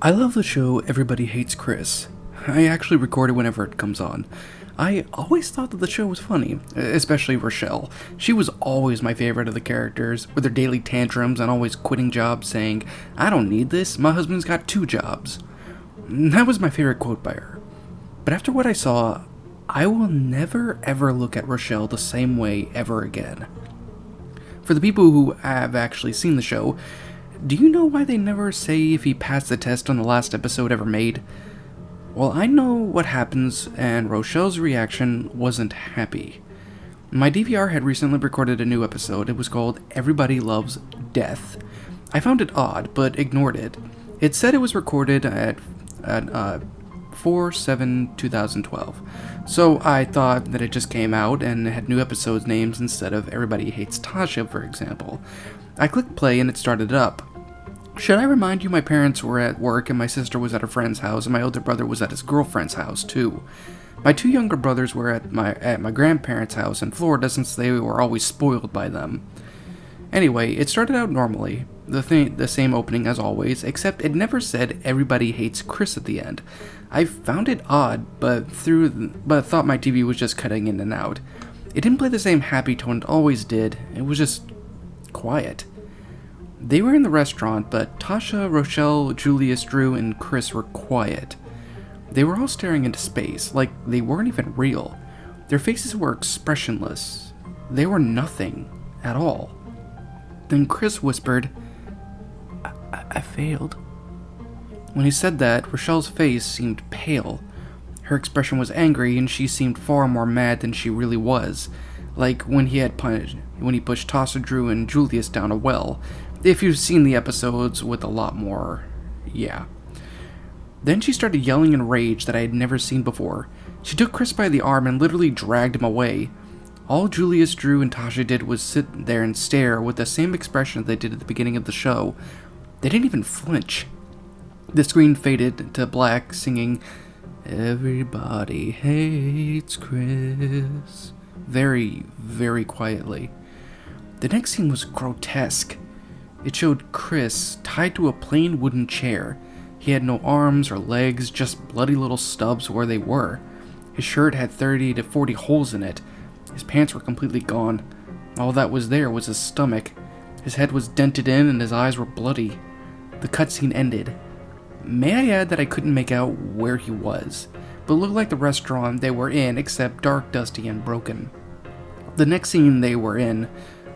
I love the show Everybody Hates Chris. I actually record it whenever it comes on. I always thought that the show was funny, especially Rochelle. She was always my favorite of the characters, with her daily tantrums and always quitting jobs saying, "I don't need this, my husband's got 2 jobs." That was my favorite quote by her. But after what I saw, I will never ever look at Rochelle the same way ever again. For the people who have actually seen the show, do you know why they never say if he passed the test on the last episode ever made? Well, I know what happens, and Rochelle's reaction wasn't happy. My DVR had recently recorded a new episode. It was called Everybody Loves Death. I found it odd, but ignored it. It said it was recorded at 4/7/2012, so I thought that it just came out and had new episodes names instead of Everybody Hates Tasha, for example. I clicked play and it started up. Should I remind you, my parents were at work and my sister was at a friend's house and my older brother was at his girlfriend's house too. My 2 younger brothers were at my grandparents' house in Florida since they were always spoiled by them. Anyway, it started out normally, the same opening as always, except it never said Everybody Hates Chris at the end. I found it odd, but thought my TV was just cutting in and out. It didn't play the same happy tone it always did. It was just quiet. They were in the restaurant, but Tasha, Rochelle, Julius, Drew, and Chris were quiet. They were all staring into space, like they weren't even real. Their faces were expressionless. They were nothing at all. Then Chris whispered, I failed. When he said that, Rochelle's face seemed pale. Her expression was angry, and she seemed far more mad than she really was, like when he pushed Tasha, Drew, and Julius down a well. If you've seen the episodes with a lot more, yeah. Then she started yelling in rage that I had never seen before. She took Chris by the arm and literally dragged him away. All Julius, Drew, and Tasha did was sit there and stare with the same expression they did at the beginning of the show. They didn't even flinch. The screen faded to black, singing, "Everybody hates Chris," very, very quietly. The next scene was grotesque. It showed Chris tied to a plain wooden chair. He had no arms or legs, just bloody little stubs where they were. His shirt had 30 to 40 holes in it. His pants were completely gone. All that was there was his stomach. His head was dented in and his eyes were bloody. The cutscene ended. May I add that I couldn't make out where he was, but it looked like the restaurant they were in, except dark, dusty, and broken. The next scene they were in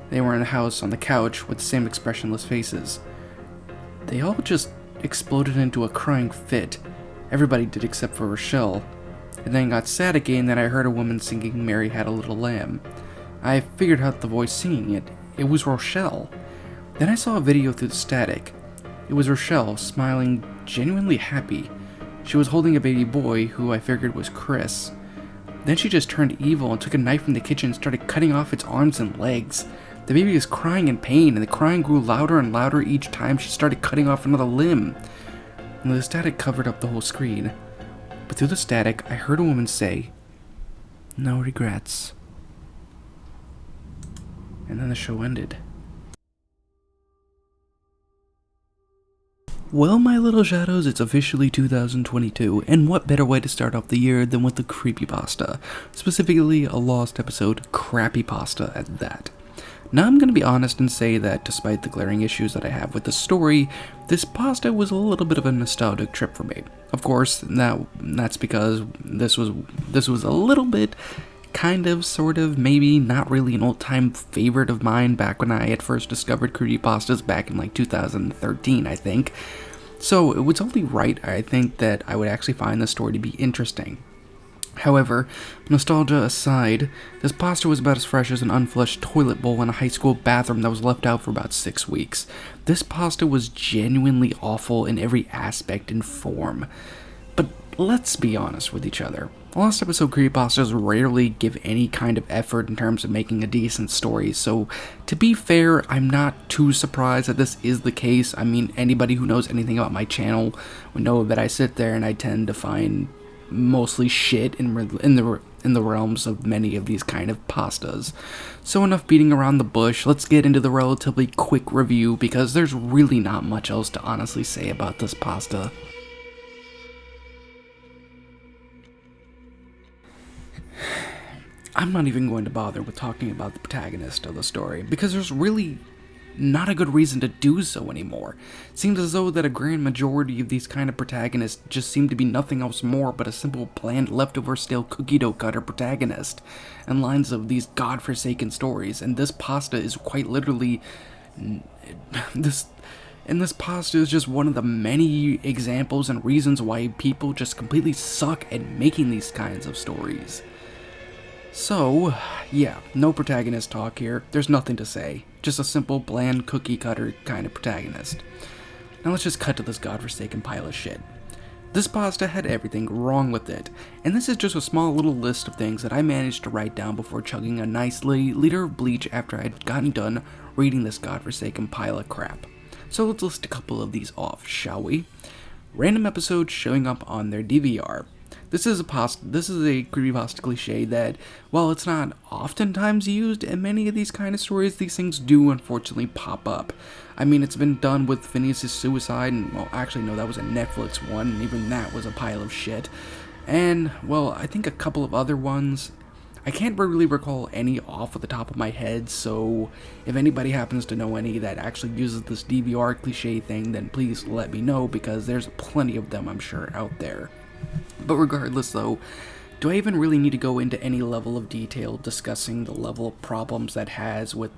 a house on the couch with the same expressionless faces. They all just exploded into a crying fit. Everybody did except for Rochelle. It then got sad again that I heard a woman singing Mary Had a Little Lamb. I figured out the voice singing it. It was Rochelle. Then I saw a video through the static. It was Rochelle, smiling, genuinely happy. She was holding a baby boy, who I figured was Chris. Then she just turned evil and took a knife from the kitchen and started cutting off its arms and legs. The baby was crying in pain, and the crying grew louder and louder each time she started cutting off another limb. And the static covered up the whole screen. But through the static, I heard a woman say, "No regrets." And then the show ended. Well, my little shadows, it's officially 2022, and what better way to start off the year than with the Creepypasta, specifically a lost episode, Creepypasta at that. Now I'm going to be honest and say that despite the glaring issues that I have with the story, this pasta was a little bit of a nostalgic trip for me. Of course, that's because this was a little bit, kind of, sort of, maybe not really an old-time favorite of mine back when I had first discovered creepypastas back in like 2013, I think. So it was only right, I think, that I would actually find the story to be interesting. However, nostalgia aside, this pasta was about as fresh as an unflushed toilet bowl in a high school bathroom that was left out for about 6 weeks. This pasta was genuinely awful in every aspect and form. But let's be honest with each other. Last episode creepypastas rarely give any kind of effort in terms of making a decent story, so to be fair, I'm not too surprised that this is the case. I mean, anybody who knows anything about my channel would know that I sit there and I tend to find mostly shit in the realms of many of these kind of pastas. So enough beating around the bush, let's get into the relatively quick review because there's really not much else to honestly say about this pasta. I'm not even going to bother with talking about the protagonist of the story, because there's really not a good reason to do so anymore. It seems as though that a grand majority of these kind of protagonists just seem to be nothing else more but a simple bland leftover stale cookie dough cutter protagonist and lines of these godforsaken stories, and this pasta is quite literally this pasta is just one of the many examples and reasons why people just completely suck at making these kinds of stories. So, yeah, no protagonist talk here. There's nothing to say. Just a simple, bland, cookie-cutter kind of protagonist. Now let's just cut to this godforsaken pile of shit. This pasta had everything wrong with it, and this is just a small little list of things that I managed to write down before chugging a nice liter of bleach after I'd gotten done reading this godforsaken pile of crap. So let's list a couple of these off, shall we? Random episodes showing up on their DVR. This is a creepypasta cliche that, while it's not oftentimes used in many of these kind of stories, these things do unfortunately pop up. I mean, it's been done with Phineas's suicide, and, well, actually, no, that was a Netflix one, and even that was a pile of shit. And, well, I think a couple of other ones. I can't really recall any off the top of my head, so if anybody happens to know any that actually uses this DVR cliche thing, then please let me know, because there's plenty of them, I'm sure, out there. But regardless though, do I even really need to go into any level of detail discussing the level of problems that has with,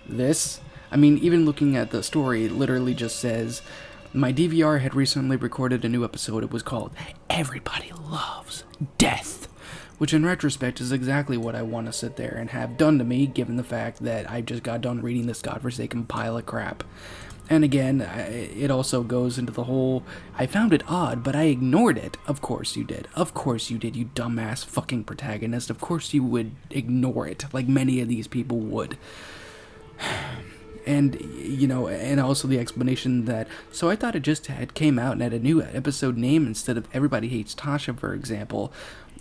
this? I mean, even looking at the story, it literally just says, my DVR had recently recorded a new episode. It was called Everybody Loves Death, which in retrospect is exactly what I want to sit there and have done to me, given the fact that I just got done reading this godforsaken pile of crap. And again, it also goes into the whole, I found it odd, but I ignored it. Of course you did. Of course you did, you dumbass fucking protagonist. Of course you would ignore it, like many of these people would. And, and also the explanation that, so I thought it just had came out and had a new episode name instead of Everybody Hates Tasha, for example.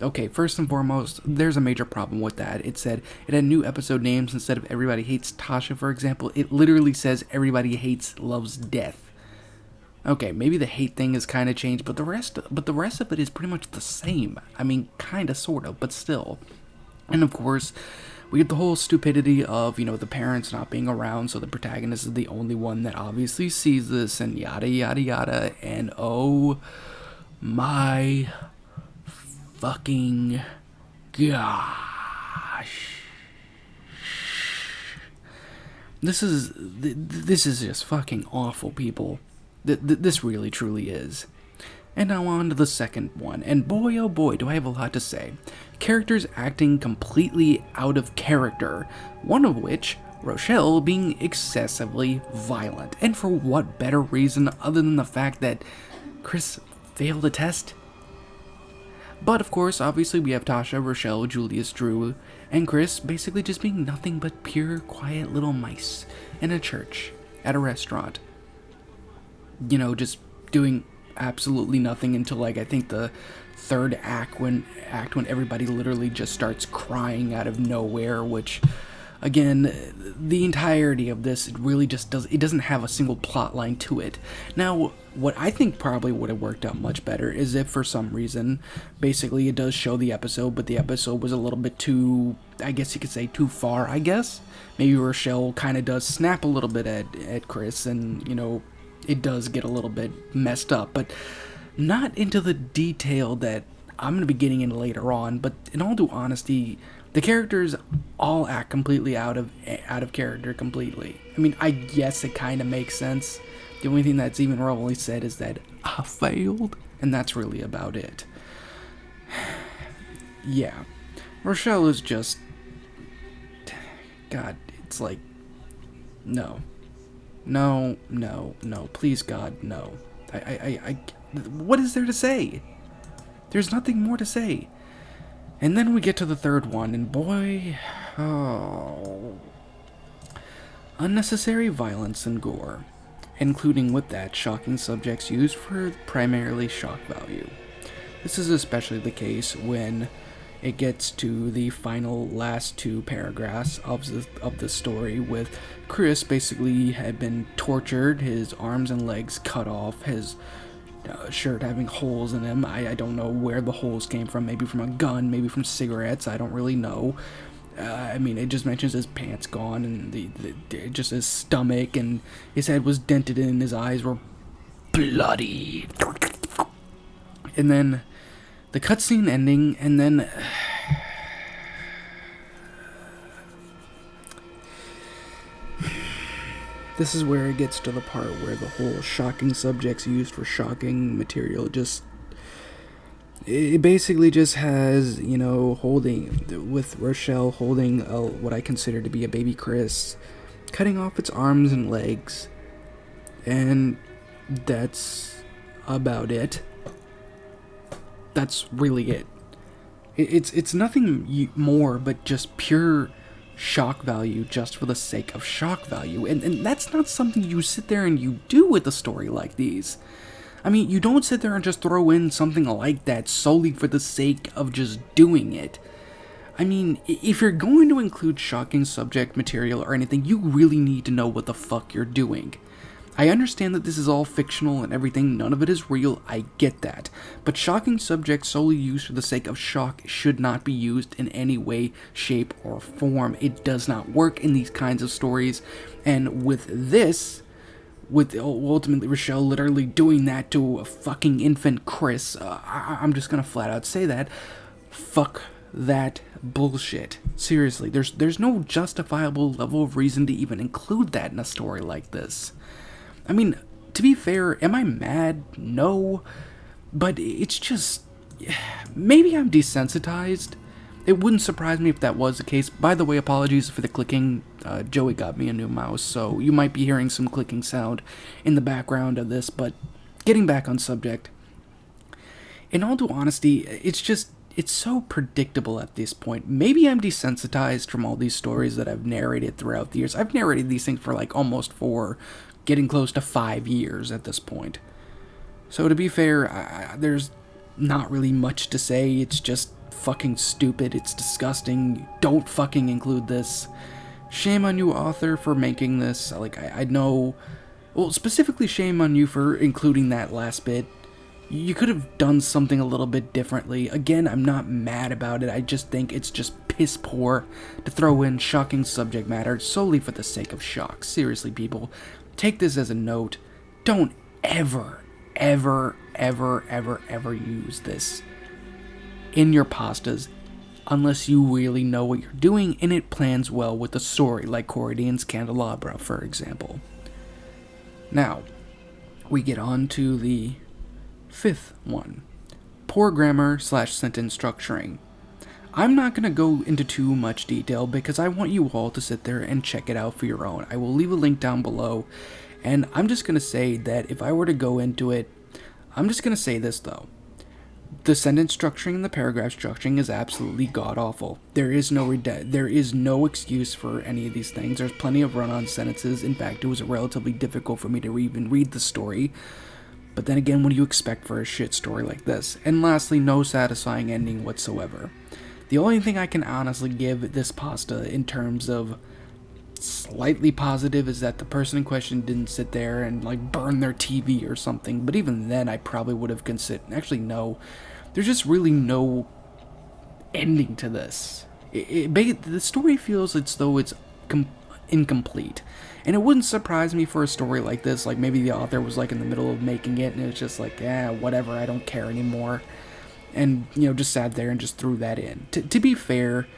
Okay, first and foremost, there's a major problem with that. It said it had new episode names instead of Everybody Hates Tasha, for example. It literally says Everybody Hates Loves Death. Okay, maybe the hate thing is kind of changed, but the rest of it is pretty much the same. I mean, kind of, sort of, but still. And of course, we get the whole stupidity of, the parents not being around, so the protagonist is the only one that obviously sees this, and yada yada yada, and oh my fucking gosh. This is just fucking awful, people. This really truly is. And now on to the second one, and boy oh boy do I have a lot to say. Characters acting completely out of character, one of which, Rochelle, being excessively violent. And for what better reason other than the fact that Chris failed a test? But of course, obviously we have Tasha, Rochelle, Julius, Drew, and Chris basically just being nothing but pure, quiet little mice in a church, at a restaurant. Just doing absolutely nothing until, I think the third act when everybody literally just starts crying out of nowhere, which, again, the entirety of this, it doesn't have a single plot line to it. Now, what I think probably would have worked out much better is if for some reason, basically it does show the episode, but the episode was a little bit too, I guess you could say, too far, I guess. Maybe Rochelle kind of does snap a little bit at Chris, and, it does get a little bit messed up, but not into the detail that I'm going to be getting into later on. But in all due honesty, the characters all act completely out of character completely. I mean, I guess it kind of makes sense. The only thing that's even remotely said is that I failed, and that's really about it. Yeah, Rochelle is just, God, it's like, no, please God, no. What is there to say? There's nothing more to say. And then we get to the third one, and boy, oh. Unnecessary violence and gore, including with that shocking subjects used for primarily shock value. This is especially the case when it gets to the final last two paragraphs of the story, with Chris basically had been tortured, his arms and legs cut off, his shirt having holes in him. I don't know where the holes came from, maybe from a gun, maybe from cigarettes, I don't really know. I mean, it just mentions his pants gone, and just his stomach, and his head was dented in, his eyes were bloody. And then the cutscene ending, and then this is where it gets to the part where the whole shocking subjects used for shocking material just, it basically just has, holding, with Rochelle holding what I consider to be a baby Chris, cutting off its arms and legs, and that's about it. That's really it. It's nothing more but just pure shock value just for the sake of shock value. And that's not something you sit there and you do with a story like these. I mean, you don't sit there and just throw in something like that solely for the sake of just doing it. I mean, if you're going to include shocking subject material or anything, you really need to know what the fuck you're doing. I understand that this is all fictional and everything, none of it is real, I get that. But shocking subjects solely used for the sake of shock should not be used in any way, shape, or form. It does not work in these kinds of stories. And with this, with ultimately Rochelle literally doing that to a fucking infant Chris, I'm just gonna flat out say that. Fuck that bullshit. Seriously, there's no justifiable level of reason to even include that in a story like this. I mean, to be fair, am I mad? No. But it's just, maybe I'm desensitized. It wouldn't surprise me if that was the case. By the way, apologies for the clicking. Joey got me a new mouse, so you might be hearing some clicking sound in the background of this, but getting back on subject. In all due honesty, it's so predictable at this point. Maybe I'm desensitized from all these stories that I've narrated throughout the years. I've narrated these things for like almost 4, getting close to 5 years at this point. So to be fair, there's not really much to say. It's just fucking stupid. It's disgusting. Don't fucking include this. Shame on you, author, for making this. Like, I know... Well, specifically shame on you for including that last bit. You could have done something a little bit differently. Again, I'm not mad about it. I just think it's just piss poor to throw in shocking subject matter solely for the sake of shock. Seriously, people. Take this as a note. Don't ever, ever, ever, ever, ever use this in your pastas unless you really know what you're doing and it plans well with the story, like Corridian's Candelabra, for example. Now, we get on to the 5th one. Poor grammar / sentence structuring. I'm not going to go into too much detail because I want you all to sit there and check it out for your own. I will leave a link down below, and I'm just going to say that if I were to go into it, I'm just going to say this though. The sentence structuring and the paragraph structuring is absolutely god-awful. There is no excuse for any of these things. There's plenty of run-on sentences. In fact, it was relatively difficult for me to even read the story. But then again, what do you expect for a shit story like this? And lastly, no satisfying ending whatsoever. The only thing I can honestly give this pasta in terms of slightly positive is that the person in question didn't sit there and like burn their TV or something. But even then, I probably would have considered. Actually, no. There's just really no ending to this. The story feels as though it's incomplete. And it wouldn't surprise me for a story like this, like maybe the author was like in the middle of making it and it's just like, whatever, I don't care anymore. And, just sat there and just threw that in. To be fair,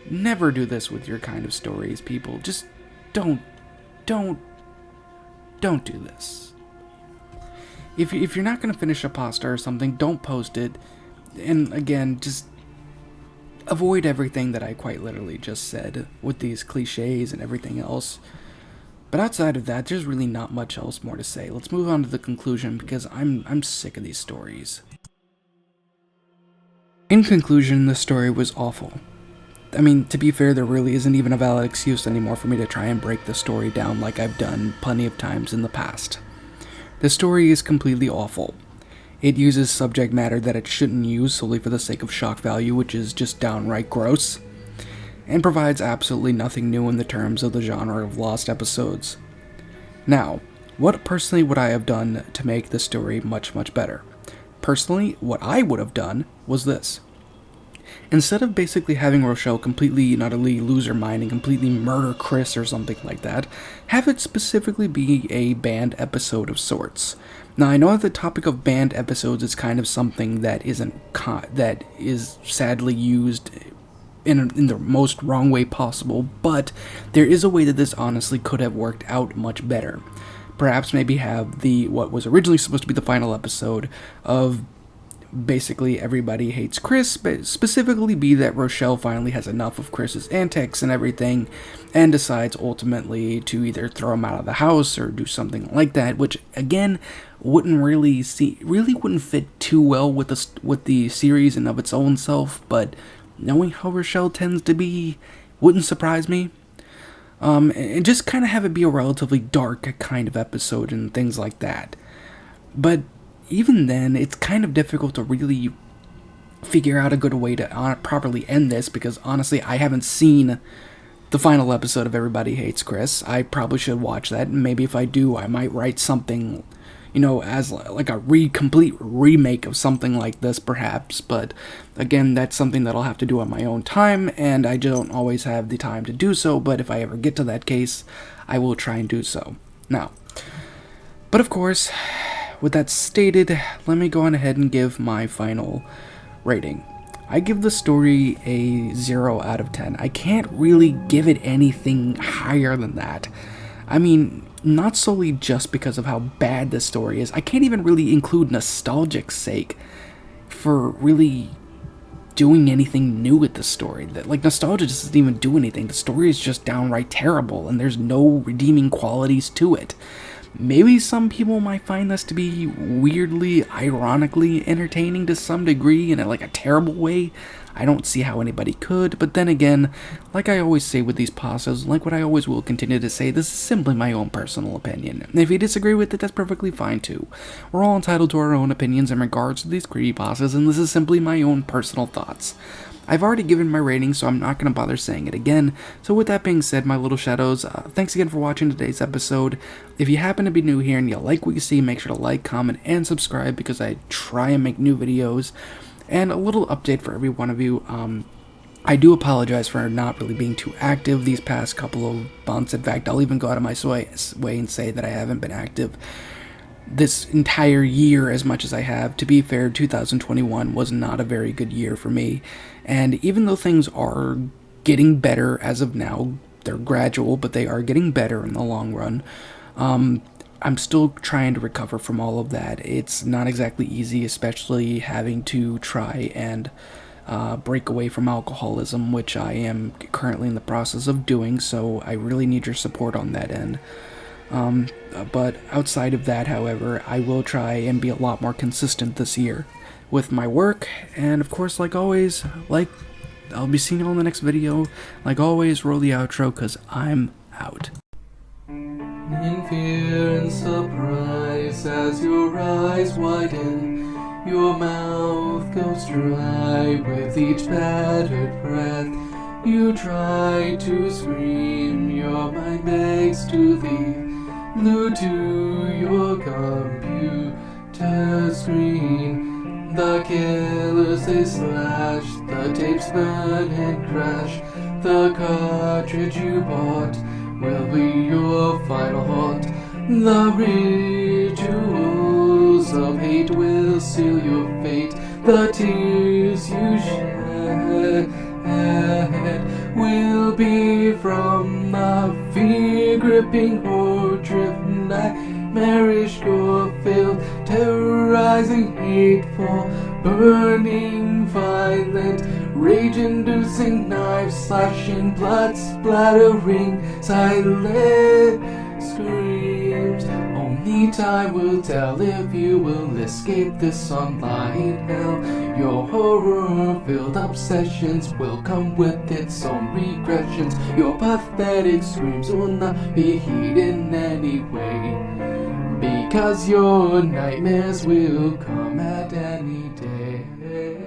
never do this with your kind of stories, people. Just don't do this. If you're not going to finish a pasta or something, don't post it. And again, just avoid everything that I quite literally just said with these cliches and everything else. But outside of that, there's really not much else more to say. Let's move on to the conclusion because I'm sick of these stories. In conclusion, the story was awful. I mean, to be fair, there really isn't even a valid excuse anymore for me to try and break the story down like I've done plenty of times in the past. The story is completely awful. It uses subject matter that it shouldn't use solely for the sake of shock value, which is just downright gross, and provides absolutely nothing new in the terms of the genre of lost episodes. Now, what personally would I have done to make the story much, much better? Personally, what I would have done was this. Instead of basically having Rochelle completely and utterly lose her mind and completely murder Chris or something like that, have it specifically be a banned episode of sorts. Now, I know that the topic of banned episodes is kind of something that that is sadly used in the most wrong way possible, but there is a way that this honestly could have worked out much better. Perhaps maybe have what was originally supposed to be the final episode of basically everybody hates Chris, but specifically be that Rochelle finally has enough of Chris's antics and everything, and decides ultimately to either throw him out of the house or do something like that, which again wouldn't really fit too well with the series and of its own self, but knowing how Rochelle tends to be wouldn't surprise me. And just kind of have it be a relatively dark kind of episode and things like that. But even then, it's kind of difficult to really figure out a good way to properly end this, because honestly, I haven't seen the final episode of Everybody Hates Chris. I probably should watch that, and maybe if I do, I might write something, as like a complete remake of something like this, perhaps. But again, that's something that I'll have to do on my own time, and I don't always have the time to do so, but if I ever get to that case, I will try and do so. Now, but of course, with that stated, let me go on ahead and give my final rating. I give the story a 0 out of 10. I can't really give it anything higher than that. I mean, not solely just because of how bad the story is. I can't even really include nostalgic sake for really doing anything new with the story. Nostalgia just doesn't even do anything. The story is just downright terrible, and there's no redeeming qualities to it. Maybe some people might find this to be weirdly, ironically entertaining to some degree in a terrible way. I don't see how anybody could, but then again, like I always say with these pastas, like what I always will continue to say, this is simply my own personal opinion. And if you disagree with it, that's perfectly fine too. We're all entitled to our own opinions in regards to these creepypastas, and this is simply my own personal thoughts. I've already given my rating, so I'm not going to bother saying it again. So with that being said, my little shadows, thanks again for watching today's episode. If you happen to be new here and you like what you see, make sure to like, comment, and subscribe, because I try and make new videos. And a little update for every one of you. I do apologize for not really being too active these past couple of months. In fact, I'll even go out of my way and say that I haven't been active this entire year as much as I have. To be fair, 2021 was not a very good year for me, and even though things are getting better as of now, they're gradual, but they are getting better in the long run. I'm still trying to recover from all of that. It's not exactly easy, especially having to try and break away from alcoholism, which I am currently in the process of doing, so I really need your support on that end. But outside of that, however, I will try and be a lot more consistent this year with my work, and of course, like always, I'll be seeing you all in the next video. Like always, roll the outro, because I'm out. In fear and surprise, as your eyes widen, your mouth goes dry with each battered breath. You try to scream, your mind begs to leave, glued to your computer screen. The killers they slash, the tapes burn and crash. The cartridge you bought will be your final haunt. The rituals of hate will seal your fate. The tears you shed will be from the fear-gripping horror-driven nightmarish gore-filled, terrorizing, hateful, burning, violent, rage-inducing, knife-slashing, blood-splattering, silent screams. Only Only time will tell if you will escape this online hell. Your horror-filled obsessions will come with its own regressions. Your pathetic screams will not be heeded in any way, because your nightmares will come at any day.